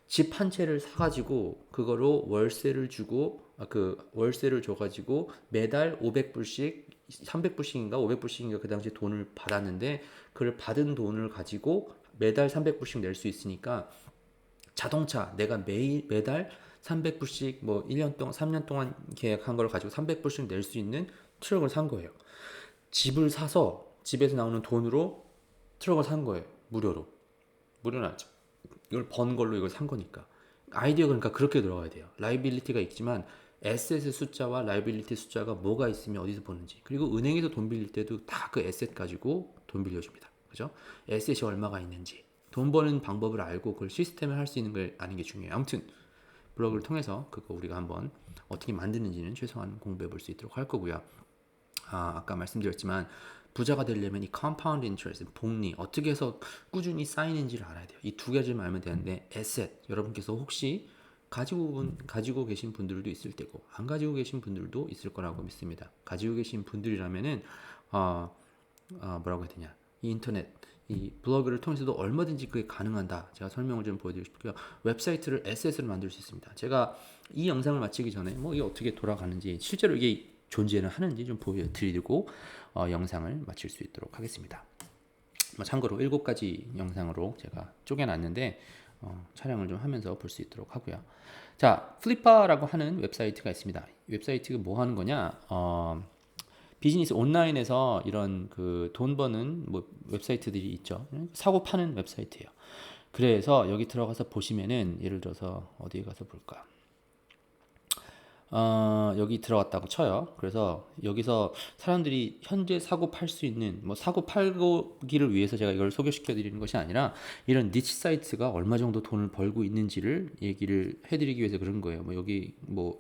집 한 채를 사가지고 그거로 월세를 주고, 그 월세를 줘가지고 매달 500불씩 300불씩인가 500불씩인가 그 당시 돈을 받았는데, 그걸 받은 돈을 가지고 매달 300불씩 낼 수 있으니까 자동차 내가 매달 300불씩 뭐 1년 동안 3년 동안 계약한 걸 가지고 300불씩 낼 수 있는 트럭을 산 거예요. 집을 사서 집에서 나오는 돈으로 트럭을 산 거예요. 무료는 아니죠. 이걸 번 걸로 이걸 산 거니까. 아이디어 그러니까 그렇게 들어가야 돼요. 라이빌리티가 있지만 에셋의 숫자와 라이빌리티 숫자가 뭐가 있으면 어디서 보는지, 그리고 은행에서 돈 빌릴 때도 다 그 에셋 가지고 돈 빌려줍니다. 그죠? 에셋이 얼마가 있는지 돈 버는 방법을 알고 그걸 시스템을 할 수 있는 걸 아는 게 중요해요. 아무튼 블로그를 통해서 그거 우리가 한번 어떻게 만드는지는 최소한 공부해 볼 수 있도록 할 거고요. 아까 말씀드렸지만 부자가 되려면 이 compound interest, 복리 어떻게 해서 꾸준히 쌓이는지를 알아야 돼요. 이 두 가지만 알면 되는데 asset, 여러분께서 혹시 가지고 계신 분들도 있을 테고 안 가지고 계신 분들도 있을 거라고 믿습니다. 가지고 계신 분들이라면은 뭐라고 해야 되냐, 이 인터넷 이 블로그를 통해서도 얼마든지 그게 가능하다. 제가 설명을 좀 보여드리고 싶고요. 웹사이트를 SS로 만들 수 있습니다. 제가 이 영상을 마치기 전에 뭐 이게 어떻게 돌아가는지 실제로 이게 존재는 하는지 좀 보여드리고 영상을 마칠 수 있도록 하겠습니다. 참고로 7가지 영상으로 제가 쪼개놨는데 촬영을 좀 하면서 볼 수 있도록 하고요. 자, 플리파라고 하는 웹사이트가 있습니다. 웹사이트가 뭐 하는 거냐? 비즈니스 온라인에서 이런 그 돈 버는 뭐 웹사이트들이 있죠. 사고 파는 웹사이트예요. 그래서 여기 들어가서 보시면은 예를 들어서 어디에 가서 볼까? 여기 들어갔다고 쳐요. 그래서 여기서 사람들이 현재 사고 팔 수 있는 뭐 사고 팔기를 위해서 제가 이걸 소개시켜 드리는 것이 아니라 이런 니치 사이트가 얼마 정도 돈을 벌고 있는지를 얘기를 해드리기 위해서 그런 거예요. 뭐 여기 뭐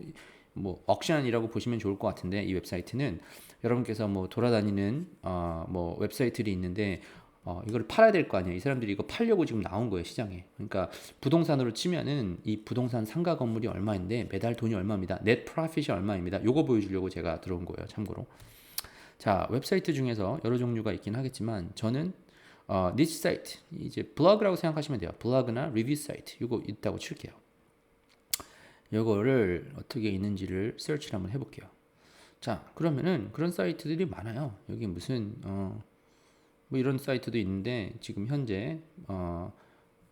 옥션이라고 보시면 좋을 것 같은데 이 웹사이트는 여러분께서 뭐 돌아다니는 뭐 웹사이트들이 있는데 이걸 팔아야 될 거 아니에요. 이 사람들이 이거 팔려고 지금 나온 거예요, 시장에. 그러니까 부동산으로 치면은 이 부동산 상가 건물이 얼마인데 매달 돈이 얼마입니다. 넷 프로핏이 얼마입니다. 요거 보여주려고 제가 들어온 거예요, 참고로. 자, 웹사이트 중에서 여러 종류가 있긴 하겠지만 저는 니치 사이트, 이제 블로그라고 생각하시면 돼요. 블로그나 리뷰 사이트 이거 있다고 칠게요. 요거를 어떻게 있는지를 서치를 한번 해볼게요. 자, 그러면은 그런 사이트들이 많아요. 여기 무슨 뭐 이런 사이트도 있는데 지금 현재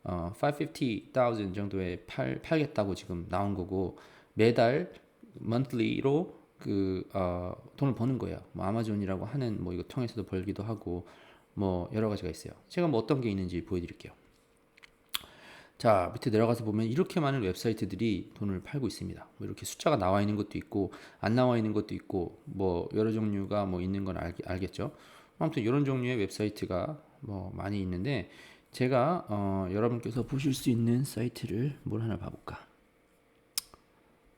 550,000 정도에 팔겠다고 지금 나온 거고 매달 monthly로 그 돈을 버는 거예요. 뭐 아마존이라고 하는 뭐 이거 통해서도 벌기도 하고 뭐 여러 가지가 있어요. 제가 뭐 어떤 게 있는지 보여드릴게요. 자, 밑에 내려가서 보면 이렇게 많은 웹사이트들이 돈을 팔고 있습니다. 뭐 이렇게 숫자가 나와 있는 것도 있고 안 나와 있는 것도 있고 뭐 여러 종류가 뭐 있는 건 알겠죠. 아무튼 이런 종류의 웹사이트가 뭐 많이 있는데 제가 여러분께서 보실 수 있는 사이트를 뭘 하나 봐볼까.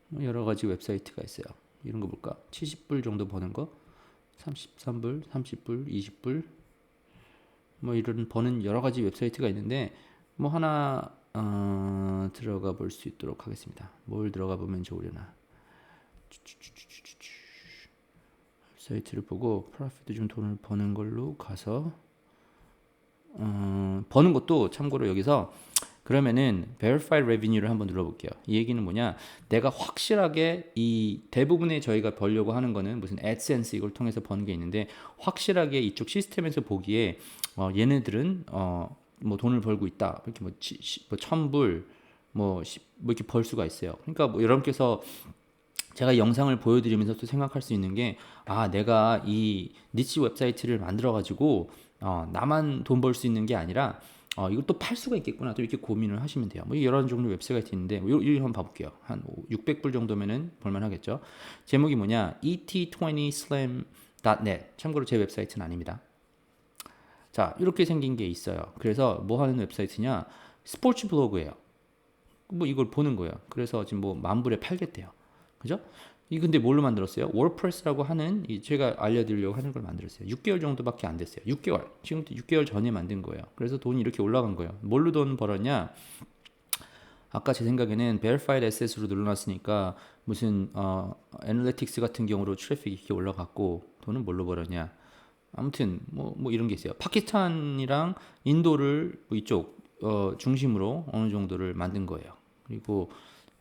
뭐 여러 가지 웹사이트가 있어요. 이런 거 볼까? 70불 정도 버는 거, 33불, 30불, 20불 뭐 이런 버는 여러 가지 웹사이트가 있는데 뭐 하나 들어가 볼 수 있도록 하겠습니다. 뭘 들어가 보면 좋으려나. 웹사이트를 보고 프로핏도 좀 돈을 버는 걸로 가서 버는 것도 참고로 여기서 그러면은 Verified Revenue를 한번 눌러볼게요. 이 얘기는 뭐냐? 내가 확실하게 이 대부분의 저희가 벌려고 하는 거는 무슨 AdSense 이걸 통해서 버는 게 있는데 확실하게 이쪽 시스템에서 보기에 얘네들은 뭐 돈을 벌고 있다. 이렇게 뭐 1,000불 뭐 이렇게 벌 수가 있어요. 그러니까 뭐 여러분께서 제가 영상을 보여드리면서 또 생각할 수 있는 게 내가 이 니치 웹사이트를 만들어 가지고 나만 돈 벌 수 있는 게 아니라 이것도 팔 수가 있겠구나 또 이렇게 고민을 하시면 돼요. 뭐 여러 종류 웹사이트 있는데 이거 한번 봐볼게요. 한 600불 정도면은 볼만하겠죠. 제목이 뭐냐? et20slam.net. 참고로 제 웹사이트는 아닙니다. 자, 이렇게 생긴 게 있어요. 그래서 뭐 하는 웹사이트냐? 스포츠 블로그예요. 뭐 이걸 보는 거예요. 그래서 지금 뭐 10,000불에 팔겠대요. 그죠? 이 근데 뭘로 만들었어요? 워드프레스라고 하는 제가 알려드리려고 하는 걸 만들었어요. 6개월 정도밖에 안 됐어요. 6개월. 지금부터 6개월 전에 만든 거예요. 그래서 돈이 이렇게 올라간 거예요. 뭘로 돈 벌었냐? 아까 제 생각에는 Verified Access로 눌러놨으니까 무슨 애널리틱스 같은 경우로 트래픽이 이렇게 올라갔고 돈은 뭘로 벌었냐? 아무튼 뭐 이런 게 있어요. 파키스탄이랑 인도를 뭐 이쪽 중심으로 어느 정도를 만든 거예요. 그리고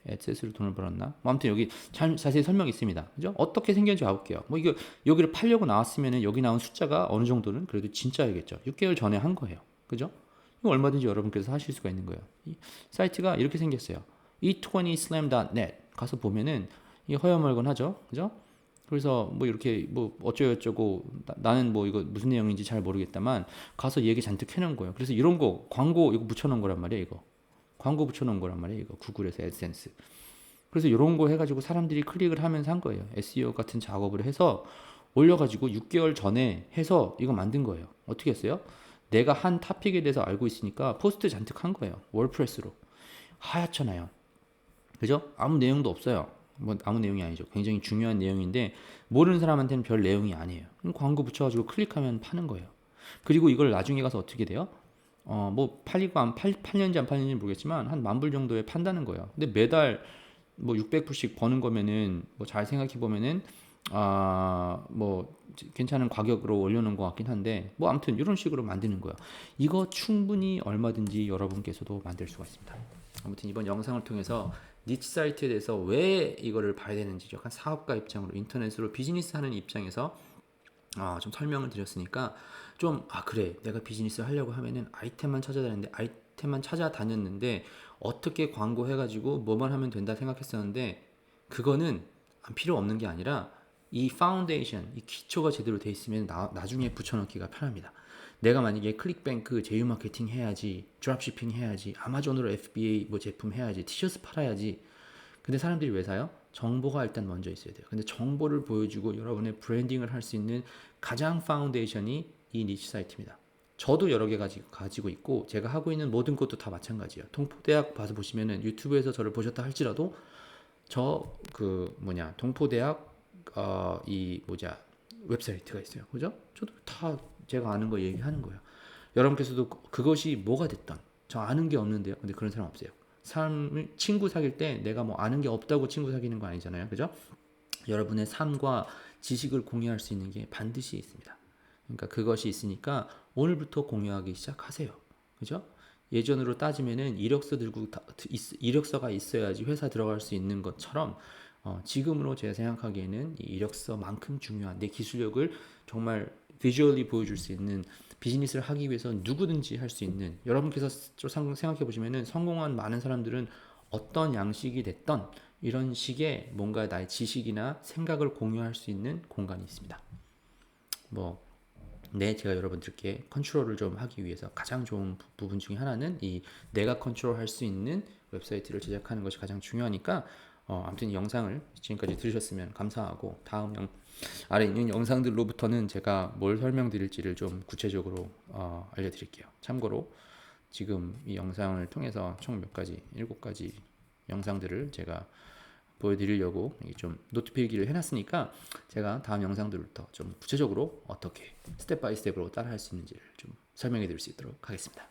액세스로 돈을 벌었나? 뭐 아무튼 여기 자세히 설명이 있습니다. 그죠? 어떻게 생겼는지 봐볼게요. 뭐 이거 여기를 팔려고 나왔으면은 여기 나온 숫자가 어느 정도는 그래도 진짜이겠죠. 6개월 전에 한 거예요. 그죠? 이거 얼마든지 여러분께서 하실 수가 있는 거예요. 이 사이트가 이렇게 생겼어요. e20slam.net 가서 보면은 이 허여멀건하죠. 그죠? 그래서 뭐 이렇게 뭐 어쩌고저쩌고 나는 뭐 이거 무슨 내용인지 잘 모르겠다만 가서 얘기 잔뜩 해놓은 거예요. 그래서 이런 거 광고 이거 붙여놓은 거란 말이에요. 이거 광고 붙여놓은 거란 말이에요. 이거 구글에서 애드센스. 그래서 이런 거 해가지고 사람들이 클릭을 하면서 한 거예요. SEO 같은 작업을 해서 올려가지고 6개월 전에 해서 이거 만든 거예요. 어떻게 했어요? 내가 한 토픽에 대해서 알고 있으니까 포스트 잔뜩 한 거예요. 월프레스로. 하얗잖아요. 그죠? 아무 내용도 없어요. 뭐 아무 내용이 아니죠. 굉장히 중요한 내용인데 모르는 사람한테는 별 내용이 아니에요. 그럼 광고 붙여가지고 클릭하면 파는 거예요. 그리고 이걸 나중에 가서 어떻게 돼요? 뭐 팔리고 팔렸는지 안 팔렸는지 모르겠지만 한 10,000불 정도에 판다는 거예요. 근데 매달 뭐 600불씩 버는 거면은 뭐 잘 생각해 보면은 뭐 괜찮은 가격으로 올려놓은 것 같긴 한데 뭐 아무튼 이런 식으로 만드는 거예요. 이거 충분히 얼마든지 여러분께서도 만들 수가 있습니다. 아무튼 이번 영상을 통해서 니치 사이트에 대해서 왜 이거를 봐야 되는지 약간 사업가 입장으로 인터넷으로 비즈니스 하는 입장에서 좀 설명을 드렸으니까 좀 그래 내가 비즈니스 하려고 하면은 아이템만 찾아다녔는데 어떻게 광고 해가지고 뭐만 하면 된다 생각했었는데 그거는 필요 없는 게 아니라 이 파운데이션 이 기초가 제대로 돼 있으면 나중에 붙여넣기가 편합니다. 내가 만약에 클릭뱅크 제휴 마케팅 해야지 드랍시핑 해야지 아마존으로 FBA 뭐 제품 해야지 티셔츠 팔아야지 근데 사람들이 왜 사요? 정보가 일단 먼저 있어야 돼요. 근데 정보를 보여주고 여러분의 브랜딩을 할 수 있는 가장 파운데이션이 이 니치 사이트입니다. 저도 여러 개 가지고 있고 제가 하고 있는 모든 것도 다 마찬가지예요. 동포대학 봐서 보시면은 유튜브에서 저를 보셨다 할지라도 저 동포대학 웹사이트가 있어요. 그죠? 저도 다 제가 아는 거 얘기하는 거예요. 여러분께서도 그것이 뭐가 됐던 저 아는 게 없는데요. 근데 그런 사람 없어요. 삶을 친구 사귈 때 내가 뭐 아는 게 없다고 친구 사귀는 거 아니잖아요. 그죠? 여러분의 삶과 지식을 공유할 수 있는 게 반드시 있습니다. 그러니까 그것이 있으니까 오늘부터 공유하기 시작하세요. 그죠? 예전으로 따지면은 이력서가 있어야지 회사 들어갈 수 있는 것처럼 지금으로 제가 생각하기에는 이 이력서만큼 중요한 내 기술력을 정말 비주얼리 보여줄 수 있는 비즈니스를 하기 위해서 누구든지 할 수 있는 여러분께서 좀 생각해 보시면은 성공한 많은 사람들은 어떤 양식이 됐던 이런 식의 뭔가 나의 지식이나 생각을 공유할 수 있는 공간이 있습니다. 제가 여러분들께 컨트롤을 좀 하기 위해서 가장 좋은 부분 중에 하나는 이 내가 컨트롤할 수 있는 웹사이트를 제작하는 것이 가장 중요하니까 아무튼 이 영상을 지금까지 들으셨으면 감사하고 아래 있는 영상들로부터는 제가 뭘 설명드릴지를 좀 구체적으로 알려드릴게요. 참고로 지금 이 영상을 통해서 총 몇 가지 7가지 영상들을 제가 보여드리려고 좀 노트 필기를 해놨으니까 제가 다음 영상들부터 좀 구체적으로 어떻게 스텝 바이 스텝으로 따라할 수 있는지를 좀 설명해 드릴 수 있도록 하겠습니다.